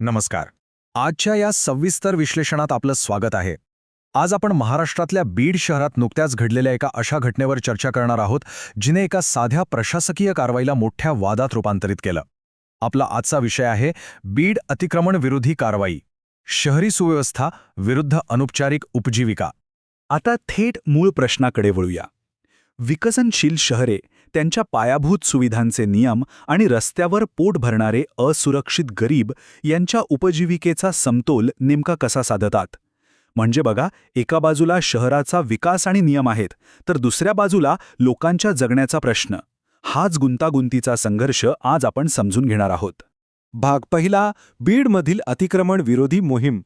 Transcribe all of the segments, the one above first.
नमस्कार. आजच्या या सविस्तर विश्लेषणात आपलं स्वागत आहे. आज आपण महाराष्ट्रातल्या बीड शहरात नुकत्याच घडलेल्या एका अशा घटनेवर चर्चा करणार आहोत जिने एका साध्या प्रशासकीय कारवाईला मोठ्या वादात रूपांतरित केलं. आपला आजचा विषय आहे बीड अतिक्रमण विरोधी कारवाई, शहरी सुव्यवस्था विरुद्ध अनौपचारिक उपजीविका. आता थेट मूळ प्रश्नाकडे वळूया. विकसनशील शहरे त्यांच्या पायाभूत सुविधांचे नियम आणि रस्त्यावर पोट भरणारे असुरक्षित गरीब यांच्या उपजीविकेचा समतोल नेमका कसा साधतात? म्हणजे बघा, एका बाजूला शहराचा विकास आणि नियम आहेत, तर दुसऱ्या बाजूला लोकांच्या जगण्याचा प्रश्न. हाच गुंतागुंतीचा संघर्ष आज आपण समजून घेणार आहोत. भाग पहिला, बीडमधील अतिक्रमण विरोधी मोहीम.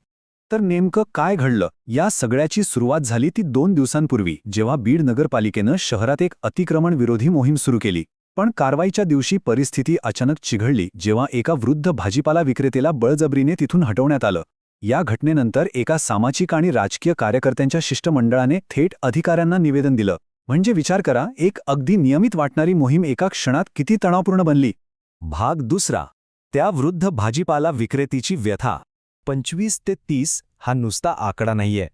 तर नेमकं काय घडलं? या सगळ्याची सुरुवात झाली ती 2 दिवसांपूर्वी, जेव्हा बीड नगरपालिकेनं शहरात एक अतिक्रमण विरोधी मोहीम सुरू केली. पण कारवाईच्या दिवशी परिस्थिती अचानक चिघळली, जेव्हा एका वृद्ध भाजीपाला विक्रेत्याला बळजबरीने तिथून हटवण्यात आलं. या घटनेनंतर एका सामाजिक आणि राजकीय कार्यकर्त्यांच्या शिष्टमंडळाने थेट अधिकाऱ्यांना निवेदन दिलं. म्हणजे विचार करा, एक अगदी नियमित वाटणारी मोहीम एका क्षणात किती तणावपूर्ण बनली. भाग दुसरा, त्या वृद्ध भाजीपाला विक्रेतीची व्यथा. 25 ते 30 हा नुसता आकडा नाहीये.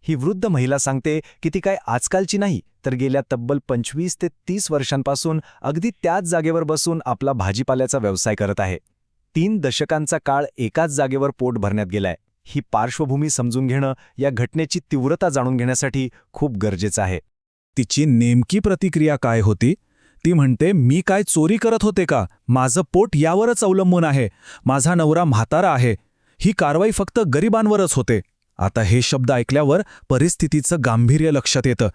ही वृद्ध महिला सांगते की ती काय आजकालची नाही, तर गेल्या तब्बल 25 ते 30 वर्षांपासून अगदी त्याच जागेवर बसून आपला भाजीपाल्याचा व्यवसाय करत आहे. 3 दशकांचा काळ एकाच जागेवर पोट भरण्यात गेलाय. ही पार्श्वभूमी समजून घेणं, या घटनेची तीव्रता जाणून घेण्यासाठी खूप गरजेचं आहे. तिची नेमकी प्रतिक्रिया काय होती? ती म्हणते, मी काय चोरी करत होते का? माझं पोट यावरच अवलंबून आहे. माझा नवरा म्हातारा आहे. ही कारवाई फक्त गरिबांवरच होते. आता हे शब्द ऐकल्यावर परिस्थितीचं गांभीर्य लक्षात येतं.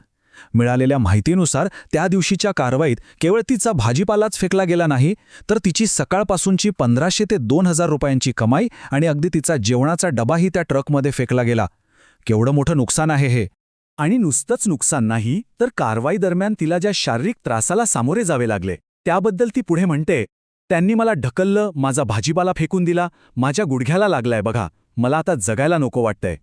मिळालेल्या माहितीनुसार त्या दिवशीच्या कारवाईत केवळ तिचा भाजीपालाच फेकला गेला नाही, तर तिची सकाळपासूनची 1500 ते 2000 रुपयांची कमाई आणि अगदी तिचा जेवणाचा डबाही त्या ट्रकमध्ये फेकला गेला. केवढं मोठं नुकसान आहे हे! आणि नुसतंच नुकसान नाही, तर कारवाई दरम्यान तिला ज्या शारीरिक त्रासाला सामोरे जावे लागले त्याबद्दल ती पुढे म्हणते, त्यांनी मला ढकललं, माझा भाजीपाला फेकून दिला, माझ्या गुडघ्याला लागलाय बघा, मला आता जगायला नको वाटतंय.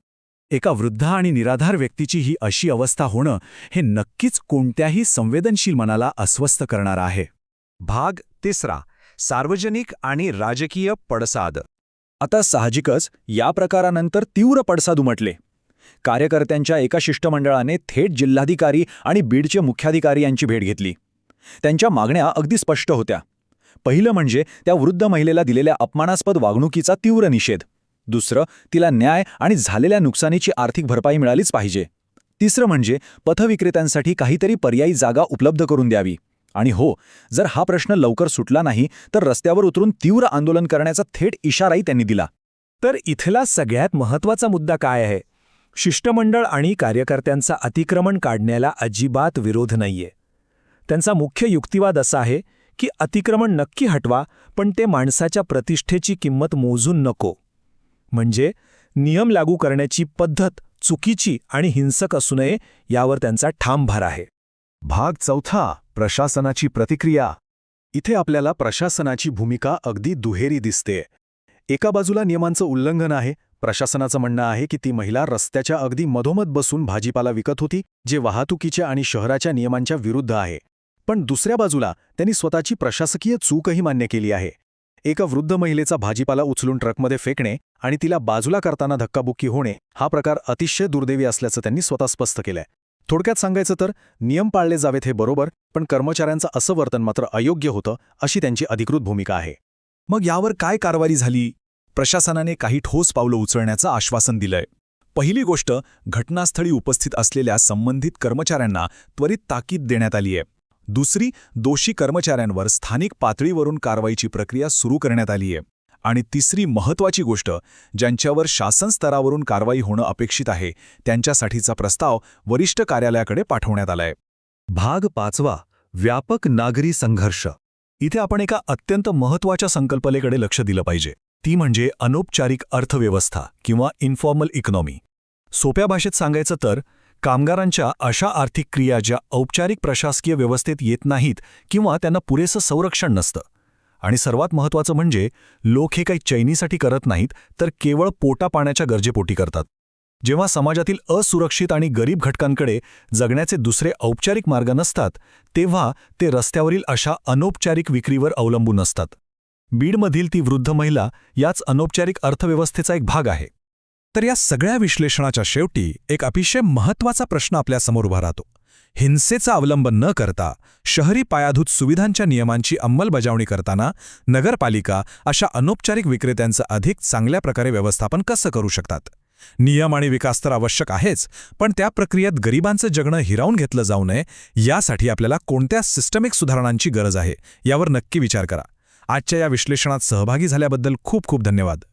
एका वृद्ध आणि निराधार व्यक्तीची ही अशी अवस्था होणं हे नक्कीच कोणत्याही संवेदनशील मनाला अस्वस्थ करणारं आहे. भाग तिसरा, सार्वजनिक आणि राजकीय पडसाद. आता साहजिकच या प्रकारानंतर तीव्र पडसाद उमटले. कार्यकर्त्यांच्या एका शिष्टमंडळाने थेट जिल्हाधिकारी आणि बीडचे मुख्याधिकारी यांची भेट घेतली. त्यांच्या मागण्या अगदी स्पष्ट होत्या. पहिलं म्हणजे त्या वृद्ध महिलेला दिलेल्या अपमानास्पद वागणुकीचा तीव्र निषेध. दुसरं, तिला न्याय आणि झालेल्या नुकसानीची आर्थिक भरपाई मिळालीच पाहिजे. तिसरं म्हणजे पथविक्रेत्यांसाठी काहीतरी पर्यायी जागा उपलब्ध करून द्यावी. आणि हो, जर हा प्रश्न लवकर सुटला नाही तर रस्त्यावर उतरून तीव्र आंदोलन करण्याचा थेट इशाराही त्यांनी दिला. तर इथला सगळ्यात महत्त्वाचा मुद्दा काय आहे? शिष्टमंडळ आणि कार्यकर्त्यांचा अतिक्रमण काढण्याला अजिबात विरोध नाहीये. त्यांचा मुख्य युक्तिवाद असा आहे की अतिक्रमण नक्की हटवा, पण ते माणसाच्या प्रतिष्ठेची किंमत मोजून नको. म्हणजे नियम लागू करण्याची पद्धत चुकीची आणि हिंसक असू नये यावर त्यांचा ठाम भार आहे. भाग चौथा, प्रशासनाची प्रतिक्रिया. इथे आपल्याला प्रशासनाची भूमिका अगदी दुहेरी दिसते. एका बाजूला नियमांचं उल्लंघन आहे. प्रशासनाचं म्हणणं आहे की ती महिला रस्त्याच्या अगदी मधोमध बसून भाजीपाला विकत होती, जे वाहतुकीच्या आणि शहराच्या नियमांच्या विरुद्ध आहे. पण दुसऱ्या बाजूला त्यांनी स्वतःची प्रशासकीय चूकही मान्य केली आहे. एका वृद्ध महिलेचा भाजीपाला उचलून ट्रकमध्ये फेकणे आणि तिला बाजूला करताना धक्काबुक्की होणे हा प्रकार अतिशय दुर्दैवी असल्याचं त्यांनी स्वतः स्पष्ट केलंय. थोडक्यात सांगायचं तर नियम पाळले जावेत हे बरोबर, पण कर्मचाऱ्यांचं असं वर्तन मात्र अयोग्य होतं, अशी त्यांची अधिकृत भूमिका आहे. मग यावर काय कारवाई झाली? प्रशासनाने काही ठोस पावलं उचलण्याचं आश्वासन दिलंय. पहिली गोष्ट, घटनास्थळी उपस्थित असलेल्या संबंधित कर्मचाऱ्यांना त्वरित ताकीद देण्यात आली आहे. दुसरी, दोषी कर्मचाऱ्यांवर स्थानिक पातळीवरून कारवाईची प्रक्रिया सुरू करण्यात आली आहे. आणि तिसरी महत्त्वाची गोष्ट, ज्यांच्यावर शासन स्तरावरून कारवाई होणं अपेक्षित आहे त्यांच्यासाठीचा प्रस्ताव वरिष्ठ कार्यालयाकडे पाठवण्यात आलाय. भाग पाचवा, व्यापक नागरी संघर्ष. इथे आपण एका अत्यंत महत्त्वाच्या संकल्पनेकडे लक्ष दिलं पाहिजे. ती म्हणजे अनौपचारिक अर्थव्यवस्था किंवा इन्फॉर्मल इकॉनॉमी. सोप्या भाषेत सांगायचं तर कामगारांच्या अशा आर्थिक क्रिया ज्या औपचारिक प्रशासकीय व्यवस्थेत येत नाहीत किंवा त्यांना पुरेसं संरक्षण नसतं. आणि सर्वात महत्त्वाचं म्हणजे लोक हे काही चैनीसाठी करत नाहीत, तर केवळ पोटापाण्याच्या गरजेपोटी करतात. जेव्हा समाजातील असुरक्षित आणि गरीब घटकांकडे जगण्याचे दुसरे औपचारिक मार्ग नसतात, तेव्हा ते रस्त्यावरील अशा अनौपचारिक विक्रीवर अवलंबून असतात. बीडमधील ती वृद्ध महिला याच अनौपचारिक अर्थव्यवस्थेचा एक भाग आहे. तर या सगळ्या विश्लेषणाच्या शेवटी एक अतिशय महत्त्वाचा प्रश्न आपल्यासमोर उभा राहतो. हिंसेचा अवलंब न करता शहरी पायाभूत सुविधांच्या नियमांची अंमलबजावणी करताना नगरपालिका अशा अनौपचारिक विक्रेत्यांचं अधिक चांगल्या प्रकारे व्यवस्थापन कसं करू शकतात. नियम आणि विकास तर आवश्यक आहेच, पण त्या प्रक्रियेत गरिबांचं जगणं हिरावून घेतलं जाऊ नये यासाठी आपल्याला कोणत्या सिस्टमिक सुधारणांची गरज आहे यावर नक्की विचार करा. आजच्या या विश्लेषणात सहभागी झाल्याबद्दल खूप खूप धन्यवाद.